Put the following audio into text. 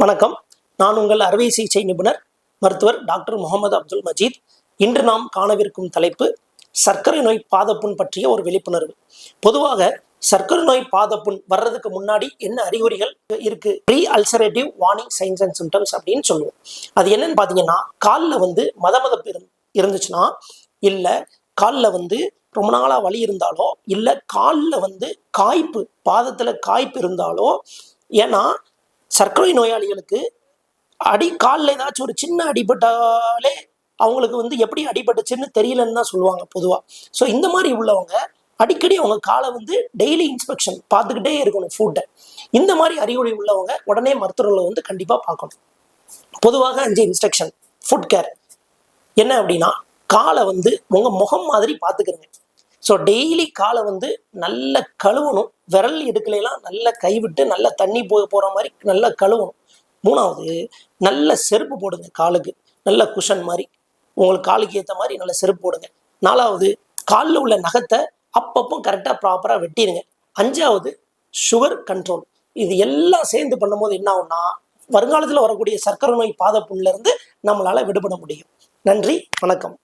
வணக்கம். நான் உங்கள் அறுவை சிகிச்சை நிபுணர் மருத்துவர் டாக்டர் முகமது அப்துல் மஜீத். இன்று நாம் காணவிருக்கும் தலைப்பு சர்க்கரை நோய் பாதப்புண் பற்றிய ஒரு விழிப்புணர்வு. பொதுவாக சர்க்கரை நோய் பாதப்புண் வர்றதுக்கு முன்னாடி என்ன அறிகுறிகள் இருக்கு? Pre ulcerative warning signs and symptoms அப்படின்னு சொல்லுவோம். அது என்னன்னு பார்த்தீங்கன்னா, காலில் மதமதப்பு இருந்துச்சுன்னா, இல்லை காலில் ரொம்ப நாளாக வலி இருந்தாலோ, இல்லை காலில் காய்ப்பு, பாதத்தில் காய்ப்பு இருந்தாலோ. ஏன்னா சர்க்கரை நோயாளிகளுக்கு காலில் ஏதாச்சும் ஒரு சின்ன அடிபட்டாலே அவங்களுக்கு எப்படி அடிபட்டுச்சுன்னு தெரியலன்னு தான் சொல்லுவாங்க பொதுவாக. ஸோ இந்த மாதிரி உள்ளவங்க அடிக்கடி அவங்க காலை டெய்லி இன்ஸ்பெக்ஷன் பார்த்துக்கிட்டே இருக்கணும் ஃபுட்டை. இந்த மாதிரி அறிகுறி உள்ளவங்க உடனே மருத்துவர்களை கண்டிப்பாக பார்க்கணும். பொதுவாக 5 இன்ஸ்ட்ரக்ஷன் ஃபுட் கேர் என்ன அப்படின்னா, காலை உங்கள் முகம் மாதிரி பார்த்துக்கிறங்க. ஸோ டெய்லி காலை நல்ல கழுவணும். விரல் இடுக்கலையெல்லாம் நல்ல கைவிட்டு நல்ல தண்ணி போகிற மாதிரி நல்லா கழுவணும். 3வது, நல்ல செருப்பு போடுங்க. காலுக்கு நல்ல குஷன் மாதிரி உங்களுக்கு காலுக்கு ஏற்ற மாதிரி நல்ல செருப்பு போடுங்க. 4வது, காலில் உள்ள நகத்தை அப்பப்போ கரெக்டாக ப்ராப்பராக வெட்டிடுங்க. 5வது, சுகர் கண்ட்ரோல். இது எல்லாம் சேர்ந்து பண்ணும்போது என்ன ஆகும்னா, வருங்காலத்தில் வரக்கூடிய சர்க்கரை நோய் பாதப்புண்ணிலிருந்து நம்மளால் விடுபட முடியும். நன்றி, வணக்கம்.